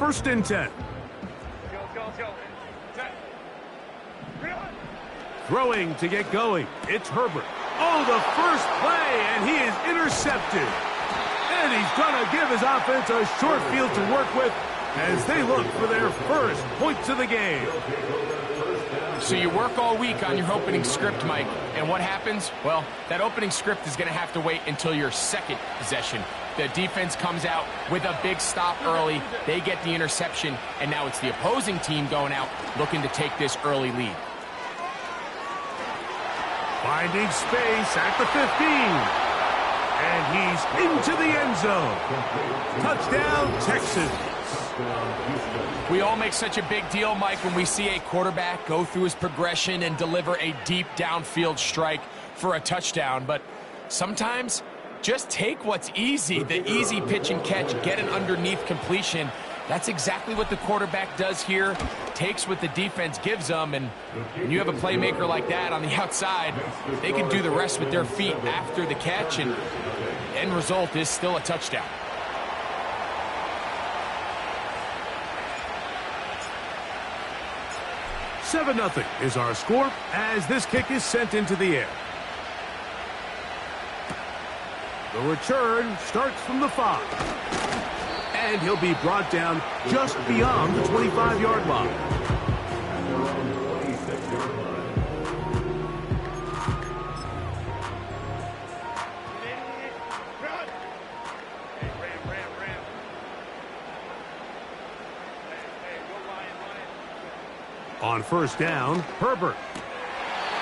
first and 10. Throwing to get going. It's Herbert. Oh, the first play, and he is intercepted. And he's going to give his offense a short field to work with as they look for their first points of the game. So you work all week on your opening script, Mike, and what happens? Well, that opening script is going to have to wait until your second possession. The defense comes out with a big stop early. They get the interception, and now it's the opposing team going out looking to take this early lead. Finding space at the 15. And he's into the end zone. Touchdown, Texans. We all make such a big deal, Mike, when we see a quarterback go through his progression and deliver a deep downfield strike for a touchdown. But sometimes just take what's easy, the easy pitch and catch, get an underneath completion. That's exactly what the quarterback does here, takes what the defense gives them, and when you have a playmaker like that on the outside, they can do the rest with their feet after the catch, and the end result is still a touchdown. Seven 0 is our score as this kick is sent into the air. The return starts from the 5. And he'll be brought down just beyond the 25-yard line. On first down, Herbert.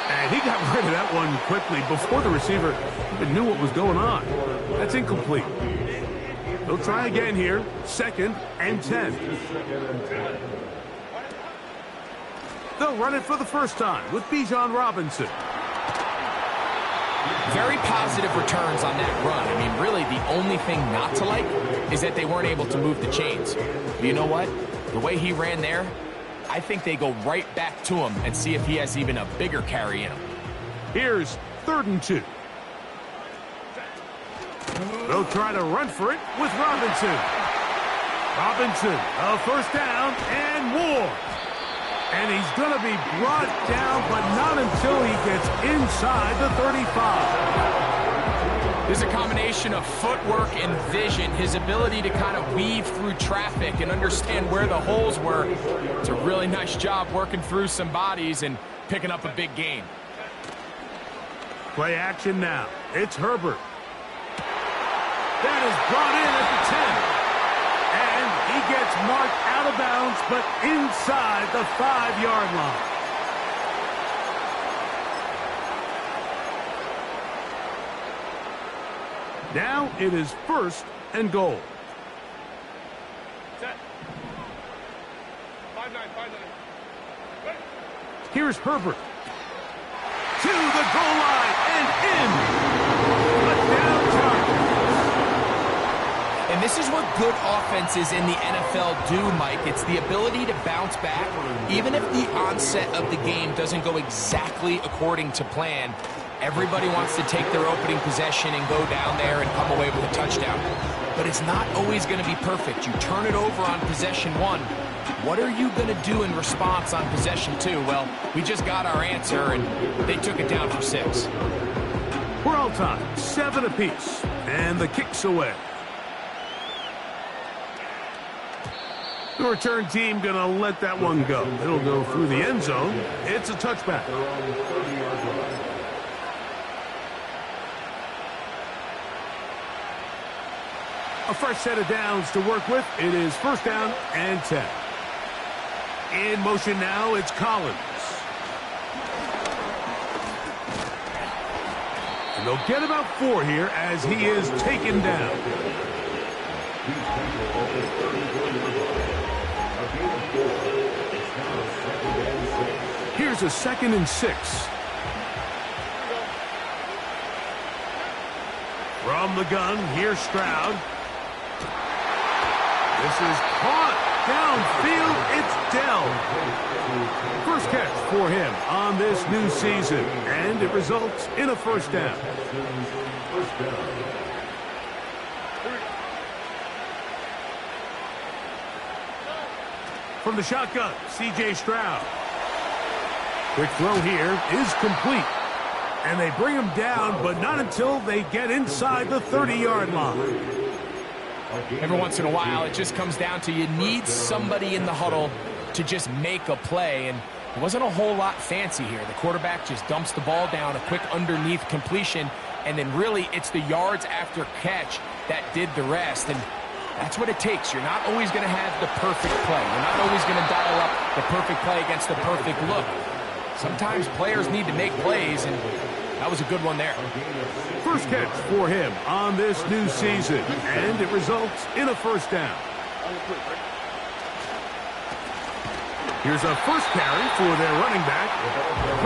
And he got rid of that one quickly before the receiver even knew what was going on. That's incomplete. They'll try again here. Second and 10. They'll run it for the first time with Bijan Robinson. Very positive returns on that run. I mean, really, the only thing not to like is that they weren't able to move the chains. But you know what? The way he ran there, I think they go right back to him and see if he has even a bigger carry in him. Here's 3rd and 2. They'll try to run for it with Robinson. Robinson, a first down and more. And he's going to be brought down, but not until he gets inside the 35. There's a combination of footwork and vision, his ability to kind of weave through traffic and understand where the holes were. It's a really nice job working through some bodies and picking up a big gain. Play action now. It's Herbert. That is brought in at the 10. And he gets marked out of bounds, but inside the 5-yard line. Now it is 1st and goal. Set. 5-9, 5-9. Here's Herbert. To the goal line and in. Touchdown Chargers. And this is what good offenses in the NFL do, Mike. It's the ability to bounce back, even if the onset of the game doesn't go exactly according to plan. Everybody wants to take their opening possession and go down there and come away with a touchdown. But it's not always going to be perfect. You turn it over on possession 1. What are you going to do in response on possession 2? Well, we just got our answer, and they took it down for 6. We're all tied, 7 apiece, and the kick's away. The return team going to let that one go. It'll go through the end zone. It's a touchback. A fresh set of downs to work with. It is 1st down and 10. In motion now, it's Collins. And they'll get about 4 here as he is taken down. Here's a 2nd and 6. From the gun, here's Stroud. This is caught downfield. It's Dell. First catch for him on this new season, and it results in a 1st down. From the shotgun, C.J. Stroud. Quick throw here is complete. And they bring him down, but not until they get inside the 30-yard line. Every once in a while, it just comes down to you need somebody in the huddle to just make a play, and it wasn't a whole lot fancy here. The quarterback just dumps the ball down, a quick underneath completion, and then really it's the yards after catch that did the rest, and that's what it takes. You're not always going to have the perfect play. You're not always going to dial up the perfect play against the perfect look. Sometimes players need to make plays, and that was a good one there. First catch for him on this new season, and it results in a first down. Here's a first carry for their running back.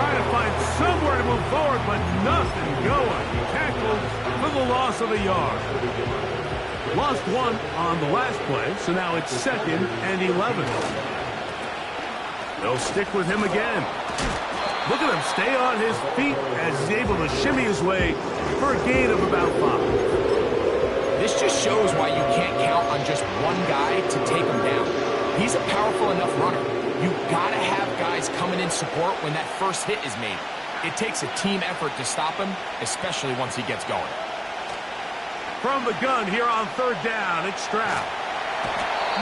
Trying to find somewhere to move forward, but nothing going. Tackled for the loss of a yard. Lost one on the last play, so now it's 2nd and 11. They'll stick with him again. Look at him stay on his feet as he's able to shimmy his way for a gain of about 5. This just shows why you can't count on just one guy to take him down. He's a powerful enough runner. You've got to have guys coming in support when that first hit is made. It takes a team effort to stop him, especially once he gets going. From the gun here on 3rd down, it's Stroud.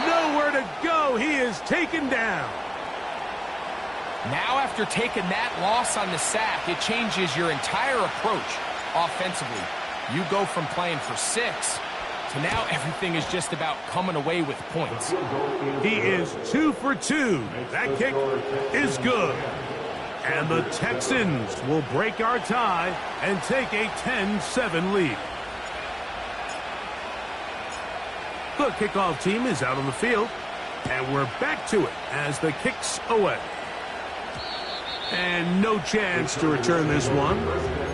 Nowhere to go. He is taken down. Now, after taking that loss on the sack, it changes your entire approach offensively. You go from playing for 6 to now everything is just about coming away with points. He is 2 for 2. That kick is good. And the Texans will break our tie and take a 10-7 lead. The kickoff team is out on the field, and we're back to it as the kick's away. And no chance to return this one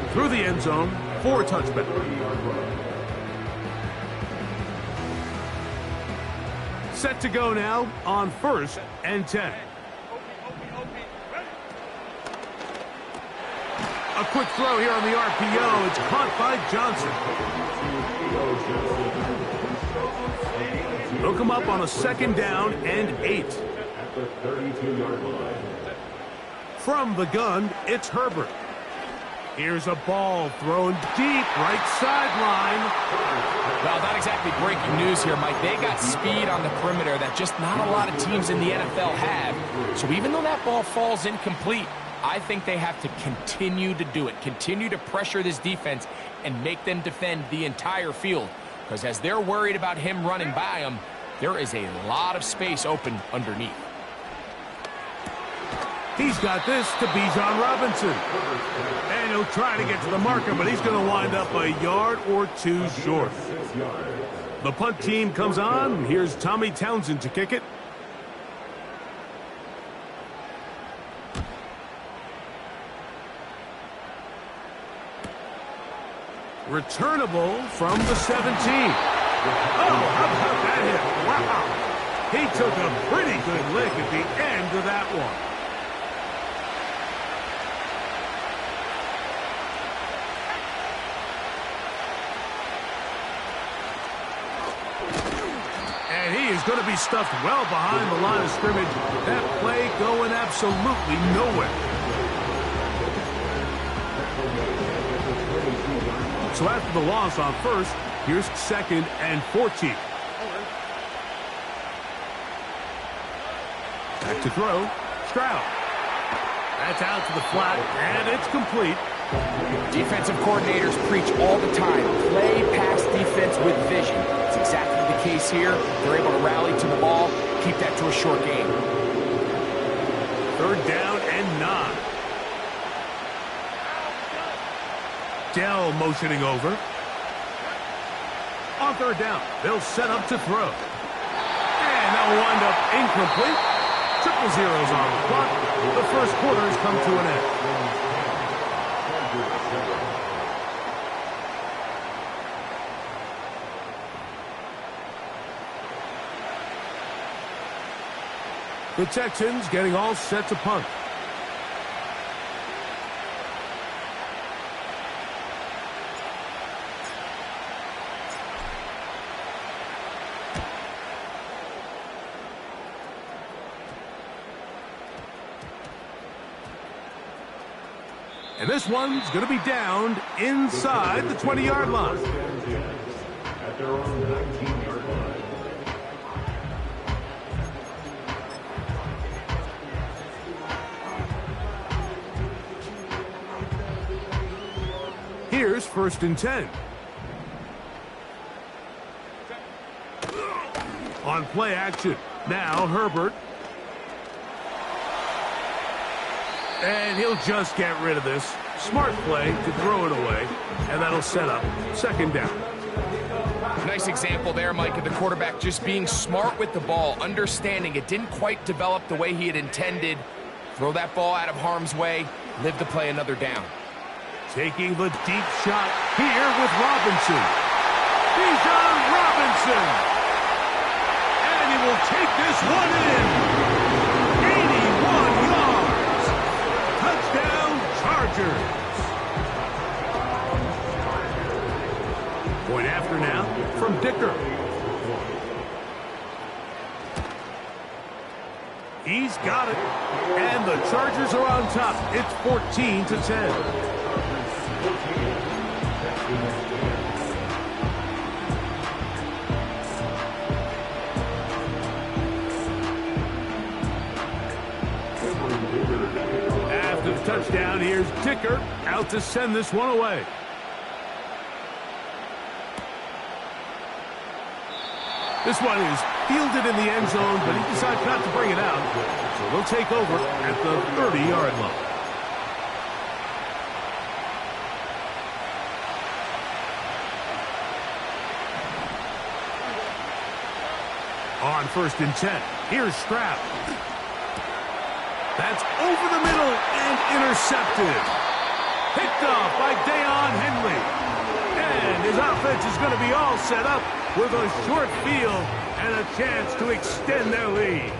through the end zone for a touchback. Set to go now on 1st and 10. A quick throw here on the RPO. It's caught by Johnson. They'll come up on a 2nd down and 8. At the 32-yard line. From the gun, it's Herbert. Here's a ball thrown deep right sideline. Well, not exactly breaking news here, Mike. They got speed on the perimeter that just not a lot of teams in the NFL have. So even though that ball falls incomplete, I think they have to continue to do it. Continue to pressure this defense and make them defend the entire field. Because as they're worried about him running by them, there is a lot of space open underneath. He's got this to Bijan Robinson. And he'll try to get to the marker, but he's going to wind up a yard or 2 short. The punt team comes on. Here's Tommy Townsend to kick it. Returnable from the 17. Oh, how about that hit? Wow. He took a pretty good lick at the end of that one. And he is going to be stuffed well behind the line of scrimmage. That play going absolutely nowhere. So after the loss on 1st, here's 2nd and 14. Back to throw. Stroud. That's out to the flat, and it's complete. Defensive coordinators preach all the time. Play pass defense with vision. It's exactly the case here. They're able to rally to the ball, keep that to a short game. 3rd down and 9. Dell motioning over. On 3rd down, they'll set up to throw. And that'll wind up incomplete. 0-0 on the clock. The first quarter has come to an end. The Texans getting all set to punt. And this one's going to be downed inside the 20-yard line. At their own 19-yard line. Here's 1st and 10. On play action. Now Herbert. And he'll just get rid of this. Smart play to throw it away. And that'll set up 2nd down. Nice example there, Mike, of the quarterback just being smart with the ball, understanding it didn't quite develop the way he had intended. Throw that ball out of harm's way, live to play another down. Taking the deep shot here with Robinson. Bijan Robinson. And he will take this one in. 81 yards. Touchdown, Chargers. Point after now from Dicker. He's got it. And the Chargers are on top. It's 14-10. After the touchdown, here's Dicker out to send this one away. This one is fielded in the end zone, but he decides not to bring it out. So they'll take over at the 30-yard line. On 1st and 10, here's Stroud. That's over the middle and intercepted. Picked off by Deion Henley. And his offense is going to be all set up with a short field and a chance to extend their lead.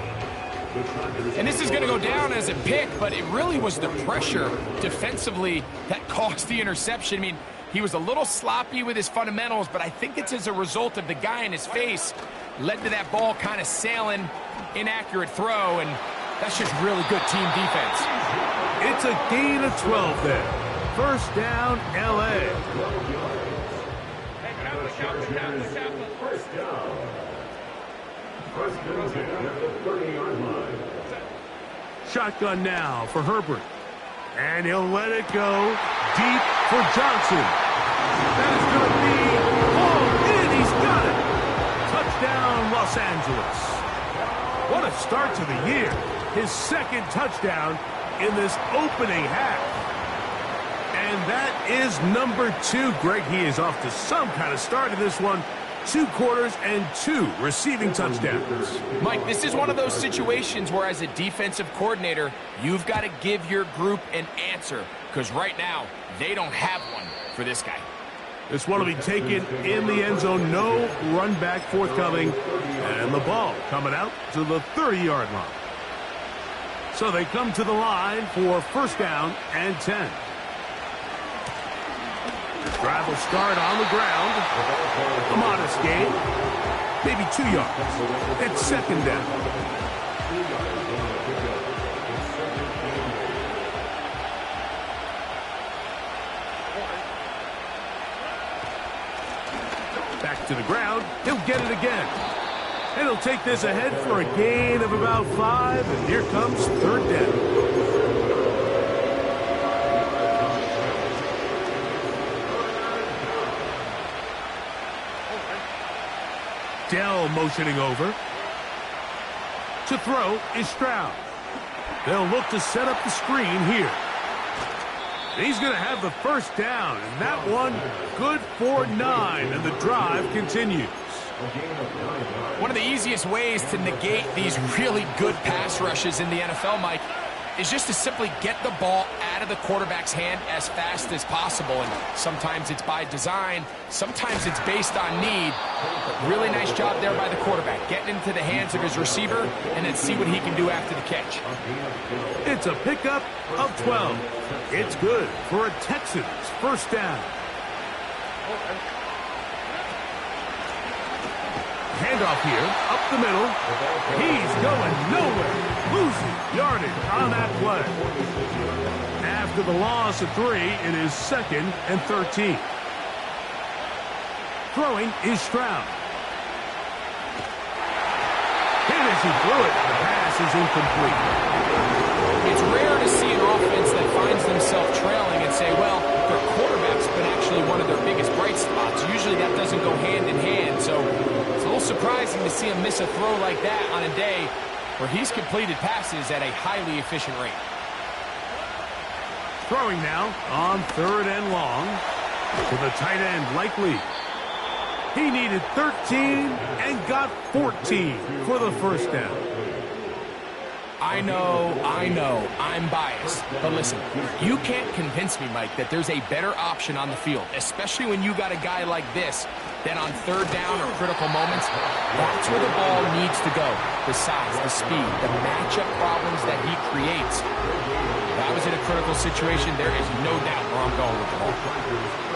And this is going to go down as a pick, but it really was the pressure defensively that caused the interception. I mean, he was a little sloppy with his fundamentals, but I think it's as a result of the guy in his face led to that ball kind of sailing, inaccurate throw, and that's just really good team defense. It's a gain of 12 there. 1st down, L.A. Shotgun now for Herbert. And he'll let it go deep for Johnson. That is going to be hauled in. He's got it. Touchdown, Los Angeles. What a start to the year. His 2nd touchdown in this opening half. And that is number 2. Greg, he is off to some kind of start in this one. 2 quarters and 2 receiving touchdowns. Mike, this is one of those situations where as a defensive coordinator, you've got to give your group an answer. Because right now, they don't have one for this guy. This one will be taken in the end zone. No run back forthcoming. And the ball coming out to the 30-yard line. So they come to the line for 1st down and 10. Drive will start on the ground. A modest gain. Maybe 2 yards. It's 2nd down. Back to the ground. He'll get it again. And he'll take this ahead for a gain of about 5. And here comes 3rd down. Dell motioning over. To throw is Stroud. They'll look to set up the screen here. He's going to have the 1st down, and that one good for 9, and the drive continues. One of the easiest ways to negate these really good pass rushes in the NFL, Mike, is just to simply get the ball out of the quarterback's hand as fast as possible. And sometimes it's by design, sometimes it's based on need. But really nice job there by the quarterback, getting into the hands of his receiver and then see what he can do after the catch. It's a pickup of 12. It's good for a Texans 1st down. Handoff here, up the middle. He's going nowhere. Losing yardage on that play. After the loss of 3, it is 2nd and 13. Throwing is Stroud. Hit as he threw it. The pass is incomplete. It's rare to see an offense that finds themselves trailing and say, well, their quarterback's been actually one of their biggest bright spots. Usually that doesn't go hand in hand, so it's a little surprising to see him miss a throw like that on a day where he's completed passes at a highly efficient rate. Throwing now on 3rd and long to the tight end, Likely. He needed 13 and got 14 for the first down. I know, I'm biased. But listen, you can't convince me, Mike, that there's a better option on the field, especially when you got a guy like this, that on 3rd down or critical moments, that's where the ball needs to go. The size, the speed, the matchup problems that he creates. If I was in a critical situation, there is no doubt where I'm going with the ball.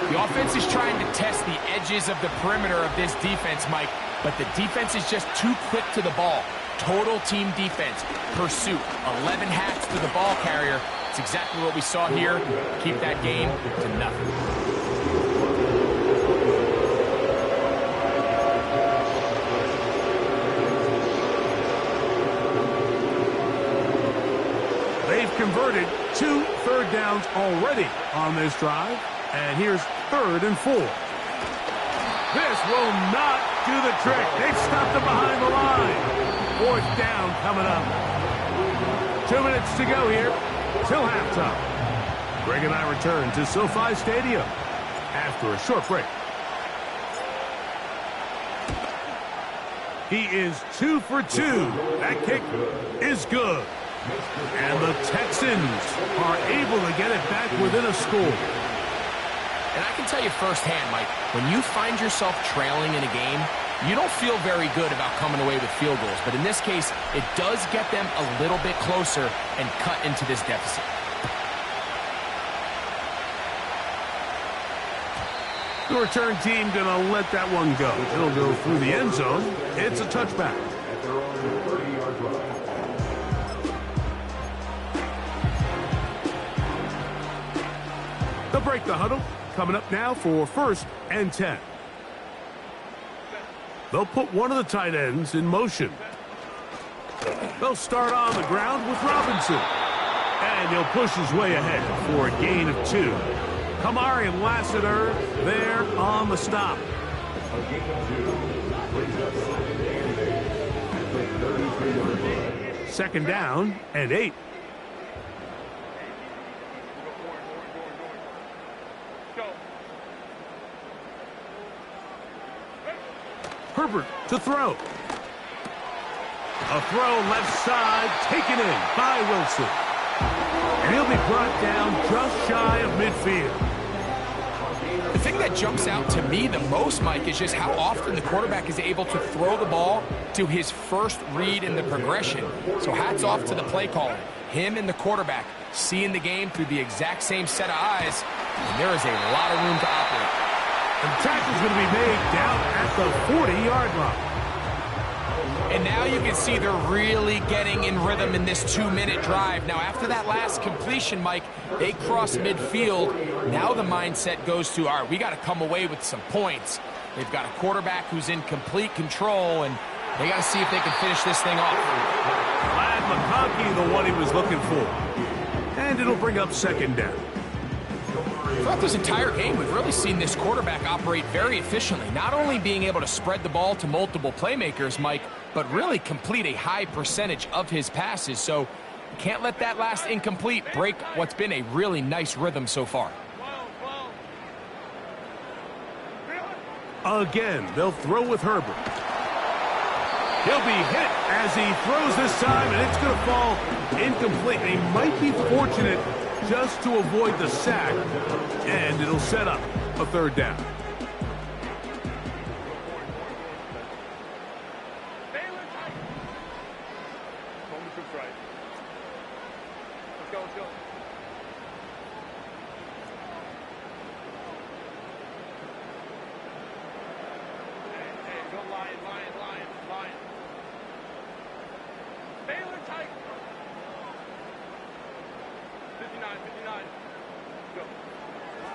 The offense is trying to test the edges of the perimeter of this defense, Mike, but the defense is just too quick to the ball. Total team defense, pursuit, 11 hats to the ball carrier. It's exactly what we saw here. Keep that game to nothing. They've converted 2 third downs already on this drive. And here's 3rd and 4. This will not do the trick. They've stopped him behind the line. 4th down coming up. 2 minutes to go here till halftime. Greg and I return to SoFi Stadium after a short break. He is 2 for 2. That kick is good. And the Texans are able to get it back within a score. And I can tell you firsthand, Mike, when you find yourself trailing in a game, you don't feel very good about coming away with field goals. But in this case, it does get them a little bit closer and cut into this deficit. The return team going to let that one go. It'll go through the end zone. It's a touchback. They'll break the huddle. Coming up now for 1st and 10. They'll put one of the tight ends in motion. They'll start on the ground with Robinson. And he'll push his way ahead for a gain of 2. Kamari and Lassiter there on the stop. 2nd down and 8. Herbert to throw. A throw left side taken in by Wilson. And he'll be brought down just shy of midfield. The thing that jumps out to me the most, Mike, is just how often the quarterback is able to throw the ball to his first read in the progression. So hats off to the play caller. Him and the quarterback seeing the game through the exact same set of eyes. And there is a lot of room to operate. And the tackle's going to be made down at the 40-yard line. And now you can see they're really getting in rhythm in this 2-minute drive. Now, after that last completion, Mike, they cross midfield. Now the mindset goes to, all right, we got to come away with some points. They've got a quarterback who's in complete control, and they got to see if they can finish this thing off. Glad McConkey, the one he was looking for. And it'll bring up 2nd down. Throughout this entire game, we've really seen this quarterback operate very efficiently, not only being able to spread the ball to multiple playmakers, Mike, but really complete a high percentage of his passes. So you can't let that last incomplete break what's been a really nice rhythm so far. Again, they'll throw with Herbert. He'll be hit as he throws this time, and it's going to fall incomplete. He might be fortunate just to avoid the sack, and it'll set up a 3rd down.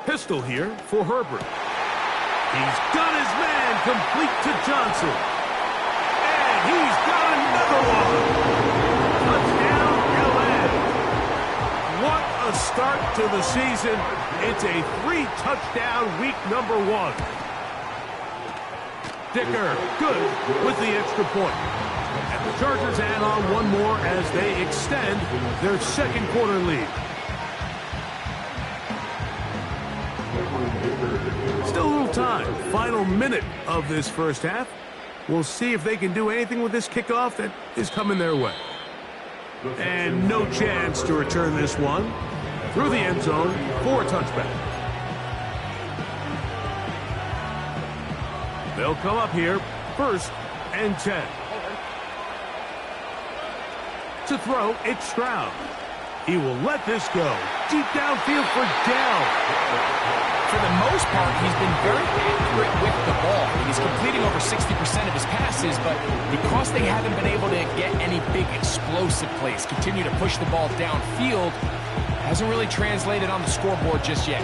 Pistol here for Herbert. He's got his man complete to Johnson. And he's got another one. Touchdown, LA. What a start to the season. It's a 3-touchdown week number 1. Dicker, good with the extra point. And the Chargers add on one more as they extend their second quarter lead. Still a little time. Final minute of this first half. We'll see if they can do anything with this kickoff that is coming their way. And no chance to return this one through the end zone for a touchback. They'll come up here, 1st and 10. To throw, it's Stroud. He will let this go. Deep downfield for Dell. For the most part, he's been very accurate with the ball. He's completing over 60% of his passes, but because they haven't been able to get any big explosive plays, continue to push the ball downfield, hasn't really translated on the scoreboard just yet.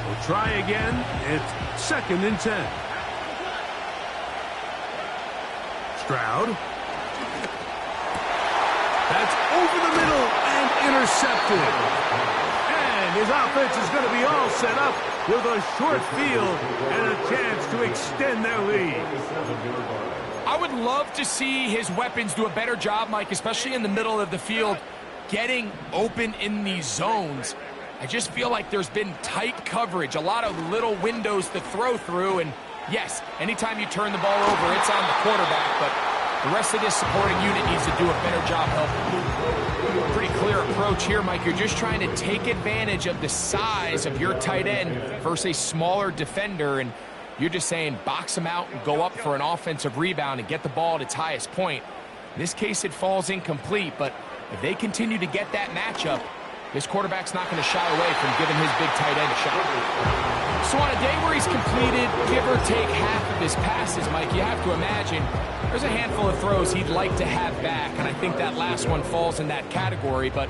We'll try again. It's 2nd and 10. Stroud. That's over the middle and intercepted. And his offense is going to be all set up with a short field and a chance to extend their lead. I would love to see his weapons do a better job, Mike, especially in the middle of the field, getting open in these zones. I just feel like there's been tight coverage, a lot of little windows to throw through, and yes, anytime you turn the ball over, it's on the quarterback, but the rest of this supporting unit needs to do a better job helping. Pretty clear approach here, Mike. You're just trying to take advantage of the size of your tight end versus a smaller defender, and you're just saying box him out and go up for an offensive rebound and get the ball at its highest point. In this case, it falls incomplete, but if they continue to get that matchup, this quarterback's not going to shy away from giving his big tight end a shot. So on a day where he's completed, give or take half of his passes, Mike, you have to imagine there's a handful of throws he'd like to have back, and I think that last one falls in that category. But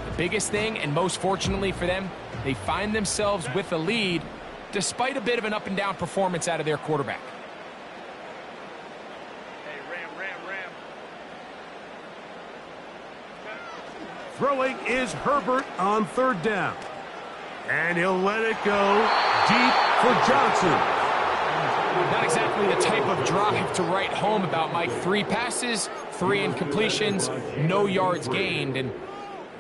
the biggest thing, and most fortunately for them, they find themselves with a lead despite a bit of an up-and-down performance out of their quarterback. Throwing is Herbert on 3rd down. And he'll let it go deep for Johnson. Not exactly the type of drive to write home about, Mike. 3 passes, 3 incompletions, no yards gained. And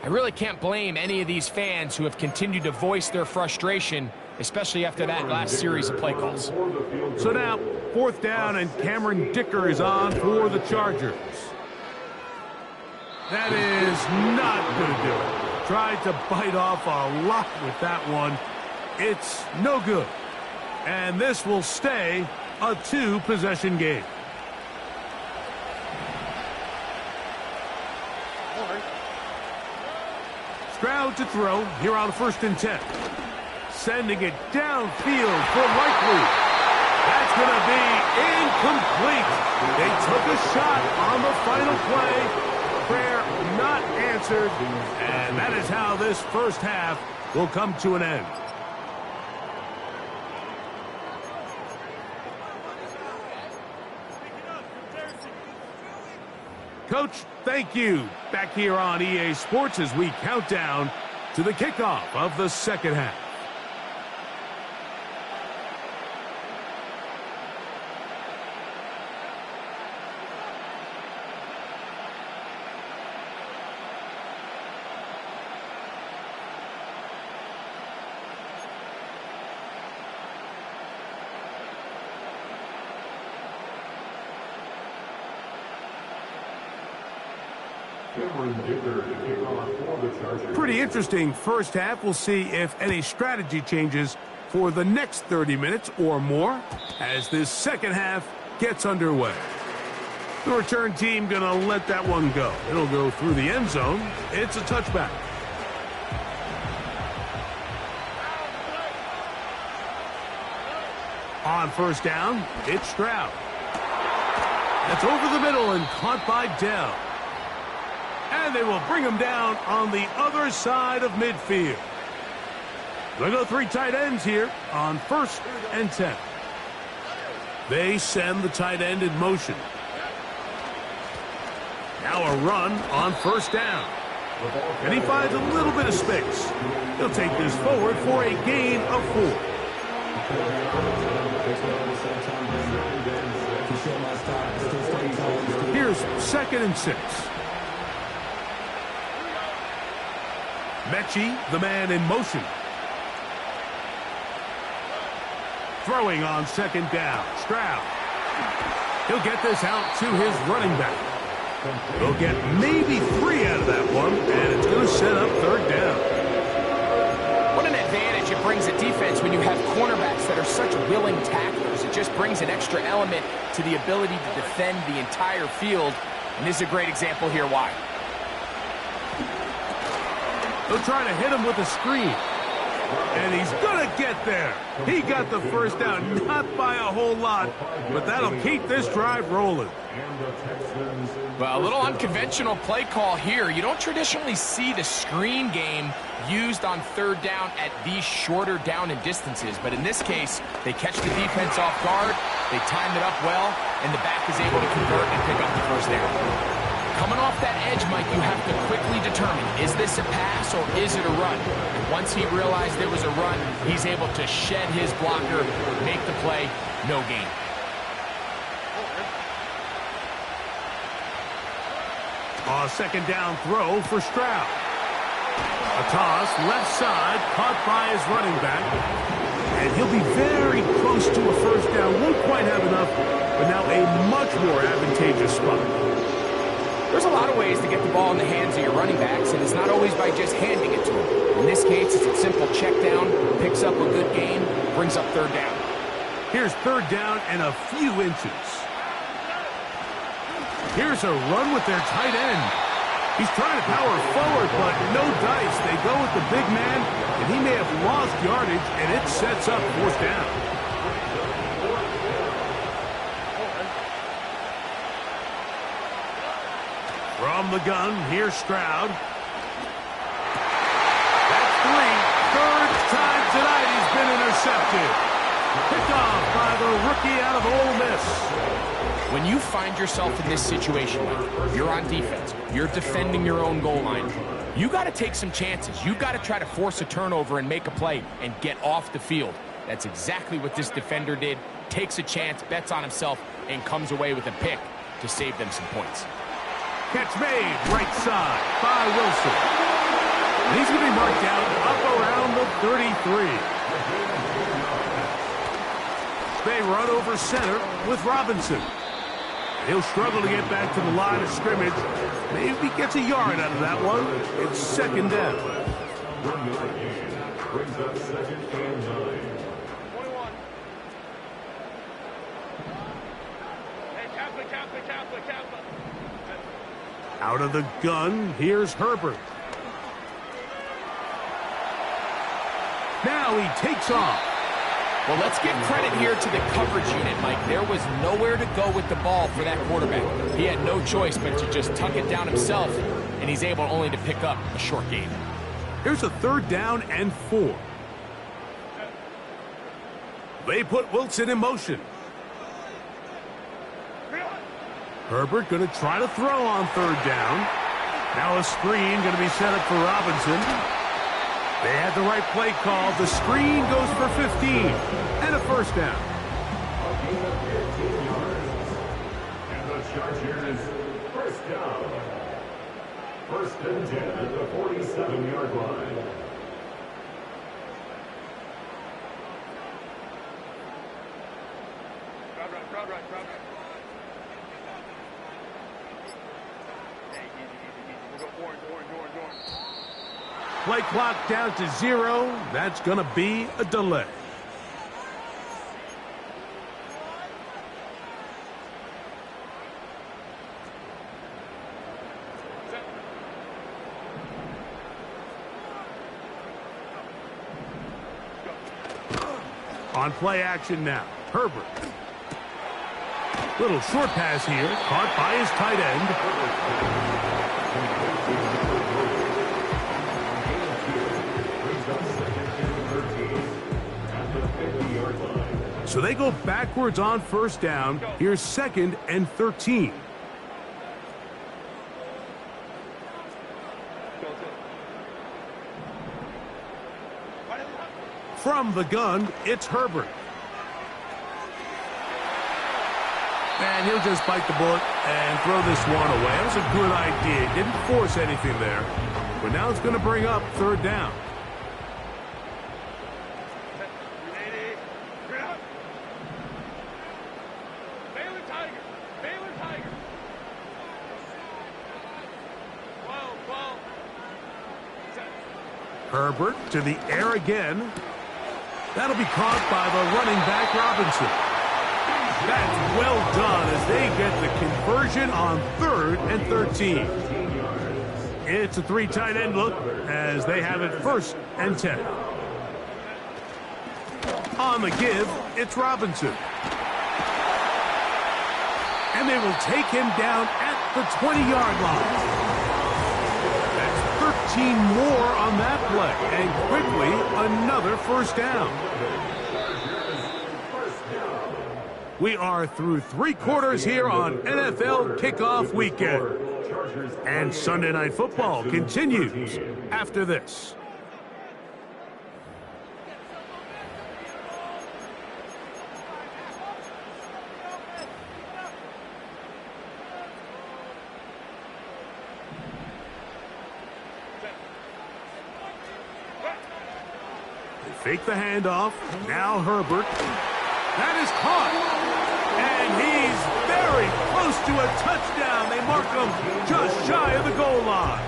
I really can't blame any of these fans who have continued to voice their frustration, especially after that last series of play calls. So now, 4th down, and Cameron Dicker is on for the Chargers. That is not going to do it. Tried to bite off a lot with that one. It's no good. And this will stay a 2-possession game. Stroud to throw here on 1st and 10. Sending it downfield for Likely. That's going to be incomplete. They took a shot on the final play. Prayer not answered, and that is how this first half will come to an end. Coach, thank you. Back here on EA Sports as we count down to the kickoff of the second half. Pretty interesting first half. We'll see if any strategy changes for the next 30 minutes or more as this second half gets underway. The return team going to let that one go. It'll go through the end zone. It's a touchback. On 1st down, it's Stroud. That's over the middle and caught by Dell. And they will bring him down on the other side of midfield. They'll go 3 tight ends here on 1st and 10. They send the tight end in motion. Now a run on 1st down. And he finds a little bit of space. He'll take this forward for a gain of 4. Here's 2nd and 6. Mechie, the man in motion. Throwing on 2nd down. Stroud. He'll get this out to his running back. He'll get maybe 3 out of that one, and it's going to set up 3rd down. What an advantage it brings a defense when you have cornerbacks that are such willing tacklers. It just brings an extra element to the ability to defend the entire field, and this is a great example here why. They'll try to hit him with a screen. And he's going to get there. He got the 1st down, not by a whole lot, but that'll keep this drive rolling. Well, a little unconventional play call here. You don't traditionally see the screen game used on 3rd down at these shorter down and distances. But in this case, they catch the defense off guard, they time it up well, and the back is able to convert and pick up the 1st down. Coming off that edge, Mike, you have to quickly determine, is this a pass or is it a run? And once he realized there was a run, he's able to shed his blocker, make the play, no gain. A 2nd down throw for Stroud. A toss, left side, caught by his running back. And he'll be very close to a 1st down. Won't quite have enough, but now a much more advantageous spot. There's a lot of ways to get the ball in the hands of your running backs, and it's not always by just handing it to them. In this case, it's a simple check down, picks up a good gain, brings up 3rd down. Here's 3rd down and a few inches. Here's a run with their tight end. He's trying to power forward, but no dice. They go with the big man, and he may have lost yardage, and it sets up 4th down. From the gun, here's Stroud. That's 3. 3rd time tonight he's been intercepted. Picked off by the rookie out of Ole Miss. When you find yourself in this situation, you're on defense, you're defending your own goal line, you got to take some chances. You got to try to force a turnover and make a play and get off the field. That's exactly what this defender did. Takes a chance, bets on himself, and comes away with a pick to save them some points. Catch made, right side by Wilson. And he's going to be marked down up around the 33. They run over center with Robinson. He'll struggle to get back to the line of scrimmage. Maybe gets a yard out of that one. It's 2nd down. Brings up 2nd and 9. Out of the gun, here's Herbert. Now he takes off. Well, let's give credit here to the coverage unit, Mike. There was nowhere to go with the ball for that quarterback. He had no choice but to just tuck it down himself, and he's able only to pick up a short gain. Here's a 3rd down and 4. They put Wilson in motion. Herbert going to try to throw on 3rd down. Now a screen going to be set up for Robinson. They had the right play call. The screen goes for 15 and a 1st down. And the Chargers, 1st down. 1st and 10 at the 47-yard line. Crowd right. Orange. Play clock down to 0. That's going to be a delay. On play action now, Herbert. Little short pass here, caught by his tight end. So they go backwards on first down. Here's 2nd and 13. From the gun, it's Herbert. And he'll just bite the bullet and throw this one away. That was a good idea. Didn't force anything there. But now it's going to bring up 3rd down. Herbert to the air again. That'll be caught by the running back Robinson. That's well done as they get the conversion on 3rd and 13. It's a 3 tight end look as they have it 1st and 10. On the give, it's Robinson. And they will take him down at the 20-yard line. 13 more on that play, and quickly another 1st down. We are through 3 quarters here on NFL Kickoff Weekend. And Sunday Night Football continues after this. Fake the handoff. Now Herbert. That is caught. And he's very close to a touchdown. They mark him just shy of the goal line.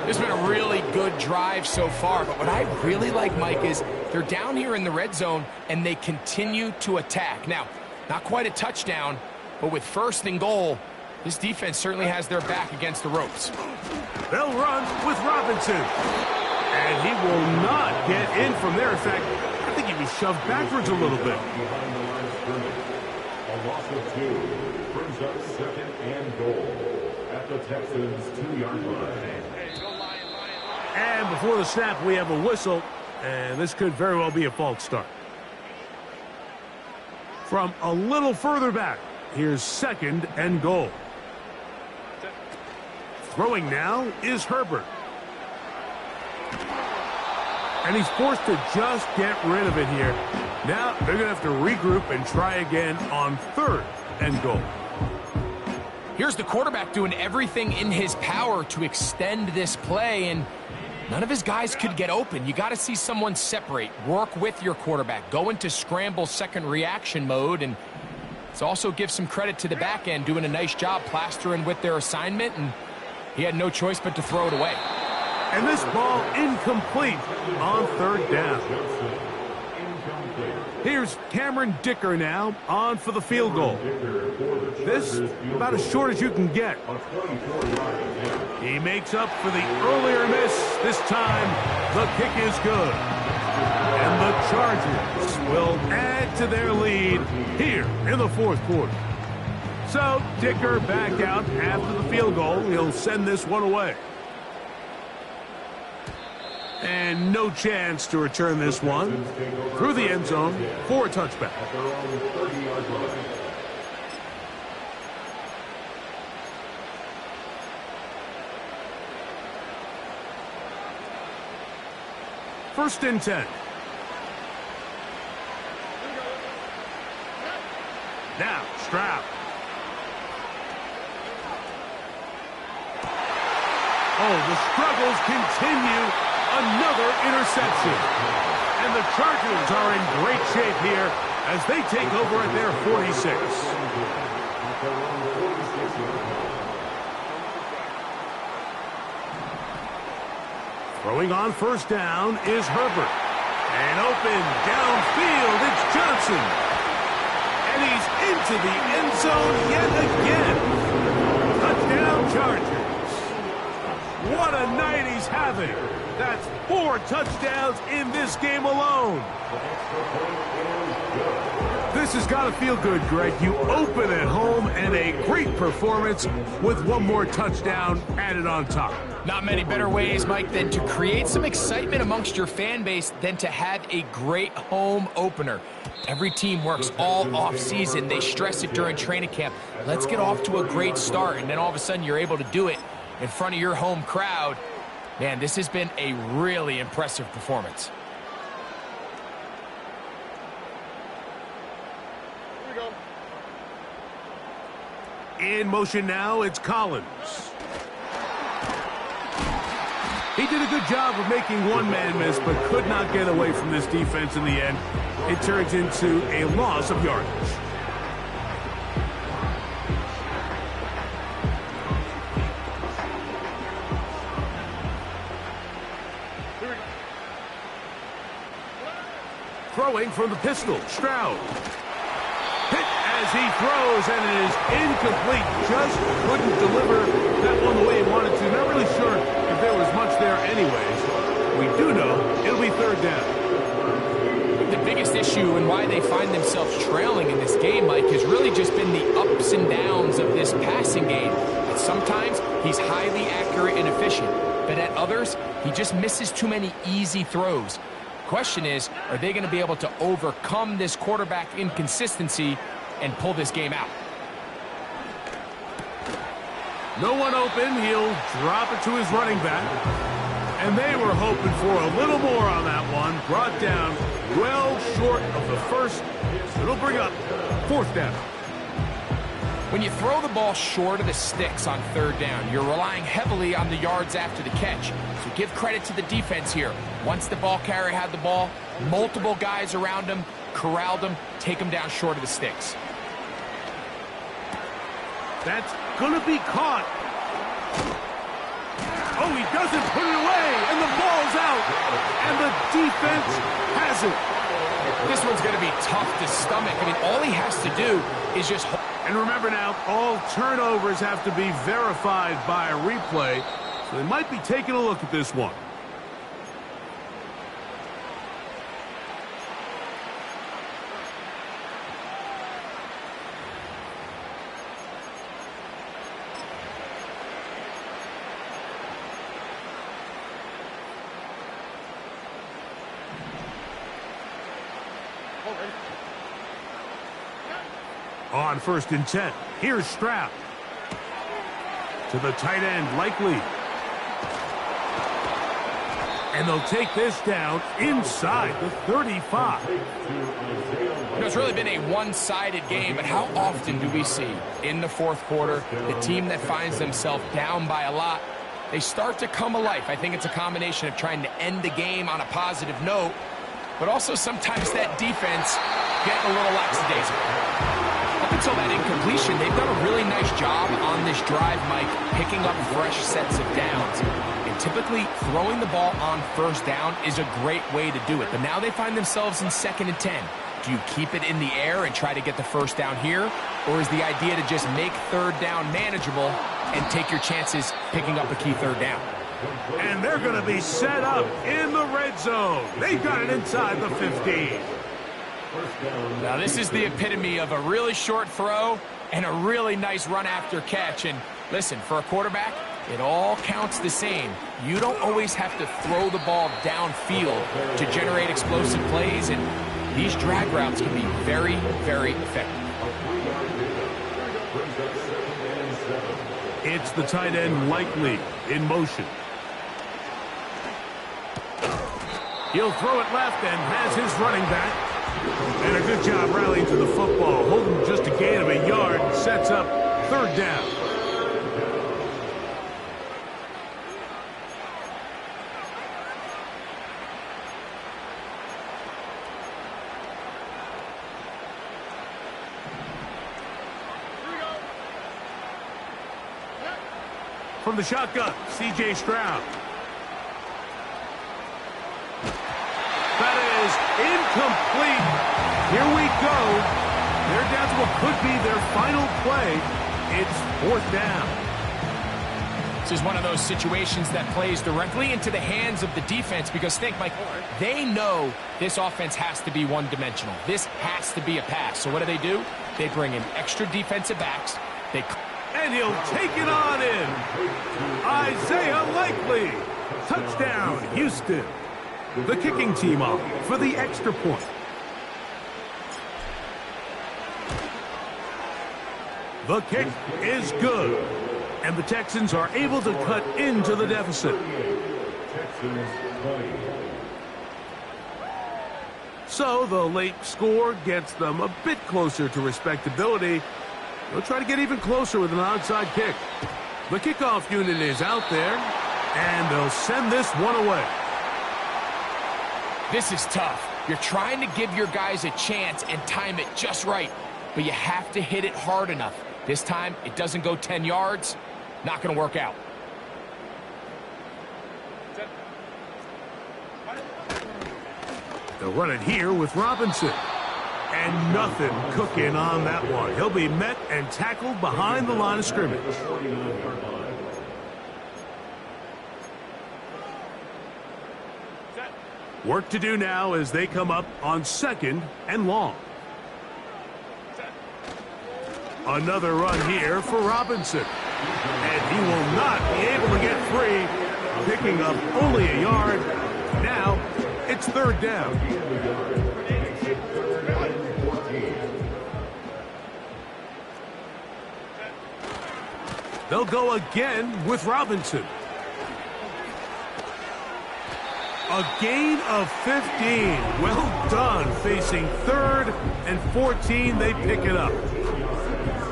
It's been a really good drive so far, but what I really like, Mike, is they're down here in the red zone, and they continue to attack. Now, not quite a touchdown, but with 1st and goal, this defense certainly has their back against the ropes. They'll run with Robinson. And he will not get in from there. In fact, I think he was shoved backwards a little bit. A loss of 2 brings up 2nd and goal at the Texans' 2-yard line. And before the snap, we have a whistle, and this could very well be a false start. From a little further back, here's 2nd and goal. Throwing now is Herbert. And he's forced to just get rid of it here. Now they're going to have to regroup and try again on 3rd and goal. Here's the quarterback doing everything in his power to extend this play, and none of his guys could get open. You got to see someone separate, work with your quarterback, go into scramble 2nd reaction mode, and let's also give some credit to the back end doing a nice job plastering with their assignment, and he had no choice but to throw it away. And this ball incomplete on 3rd down. Here's Cameron Dicker now on for the field goal. This about as short as you can get. He makes up for the earlier miss. This time the kick is good. And the Chargers will add to their lead here in the 4th quarter. So Dicker back out after the field goal. He'll send this one away. And no chance to return this one through the end zone for a touchback. First and 10. Now Stroud. Oh, the struggles continue. Another interception. And the Chargers are in great shape here as they take over at their 46. Throwing on 1st down is Herbert. And open downfield, it's Johnson. And he's into the end zone yet again. Touchdown Chargers. What a night he's having. That's 4 touchdowns in this game alone. This has got to feel good, Greg. You open at home and a great performance with 1 more touchdown added on top. Not many better ways, Mike, than to create some excitement amongst your fan base than to have a great home opener. Every team works all off-season. They stress it during training camp. Let's get off to a great start, and then all of a sudden you're able to do it in front of your home crowd. Man, this has been a really impressive performance. In motion now, it's Collins. He did a good job of making one man miss, but could not get away from this defense in the end. It turns into a loss of yardage. Throwing from the pistol, Stroud. Hit as he throws, and it is incomplete. Just couldn't deliver that one the way he wanted to. Not really sure if there was much there anyways. We do know it'll be 3rd down. The biggest issue and why they find themselves trailing in this game, Mike, has really just been the ups and downs of this passing game. And sometimes he's highly accurate and efficient, but at others, he just misses too many easy throws. Question is, are they going to be able to overcome this quarterback inconsistency and pull this game out? No one open. He'll drop it to his running back. And they were hoping for a little more on that one. Brought down well short of the first. It'll bring up 4th down. When you throw the ball short of the sticks on 3rd down, you're relying heavily on the yards after the catch. So give credit to the defense here. Once the ball carrier had the ball, multiple guys around him, corralled him, take him down short of the sticks. That's going to be caught. Oh, he doesn't put it away, and the ball's out. And the defense has it. This one's going to be tough to stomach. I mean, all he has to do is just... And remember now, all turnovers have to be verified by a replay. So they might be taking a look at this one. On 1st and 10, here's Stroud. To the tight end, Likely. And they'll take this down inside the 35. You know, it's really been a one-sided game, but how often do we see in the 4th quarter the team that finds themselves down by a lot, they start to come alive? I think it's a combination of trying to end the game on a positive note, but also sometimes that defense getting a little lackadaisical. Up until that incompletion, they've done a really nice job on this drive, Mike, picking up fresh sets of downs. And typically, throwing the ball on 1st down is a great way to do it. But now they find themselves in 2nd and 10. Do you keep it in the air and try to get the 1st down here? Or is the idea to just make 3rd down manageable and take your chances picking up a key 3rd down? And they're going to be set up in the red zone. They've got it inside the 15. Now, this is the epitome of a really short throw and a really nice run after catch. And listen, for a quarterback, it all counts the same. You don't always have to throw the ball downfield to generate explosive plays, and these drag routes can be very, very effective. It's the tight end Likely in motion. He'll throw it left and has his running back. And a good job rallying to the football. Holding just a gain of a yard. Sets up 3rd down. From the shotgun, C.J. Stroud. That is incomplete. Here we go. They're down to what could be their final play. It's 4th down. This is one of those situations that plays directly into the hands of the defense because think, Mike, they know this offense has to be one-dimensional. This has to be a pass. So what do? They bring in extra defensive backs. And he'll take it on in. Isaiah Likely. Touchdown, Houston. The kicking team off for the extra point. The kick is good. And the Texans are able to cut into the deficit. So the late score gets them a bit closer to respectability. They'll try to get even closer with an onside kick. The kickoff unit is out there, and they'll send this one away. This is tough. You're trying to give your guys a chance and time it just right, but you have to hit it hard enough. This time, it doesn't go 10 yards. Not going to work out. They'll run it here with Robinson. And nothing cooking on that one. He'll be met and tackled behind the line of scrimmage. Work to do now as they come up on 2nd and long. Another run here for Robinson. And he will not be able to get free, picking up only a yard. Now it's 3rd down. They'll go again with Robinson. A gain of 15. Well done. Facing 3rd and 14, they pick it up.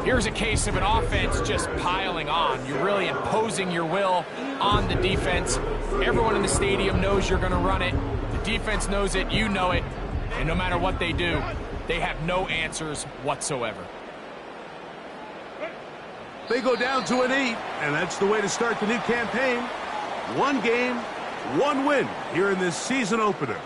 Here's a case of an offense just piling on. You're really imposing your will on the defense. Everyone in the stadium knows you're going to run it. The defense knows it. You know it. And no matter what they do, they have no answers whatsoever. They go down to an 8, and that's the way to start the new campaign. 1 game, 1 win here in this season opener.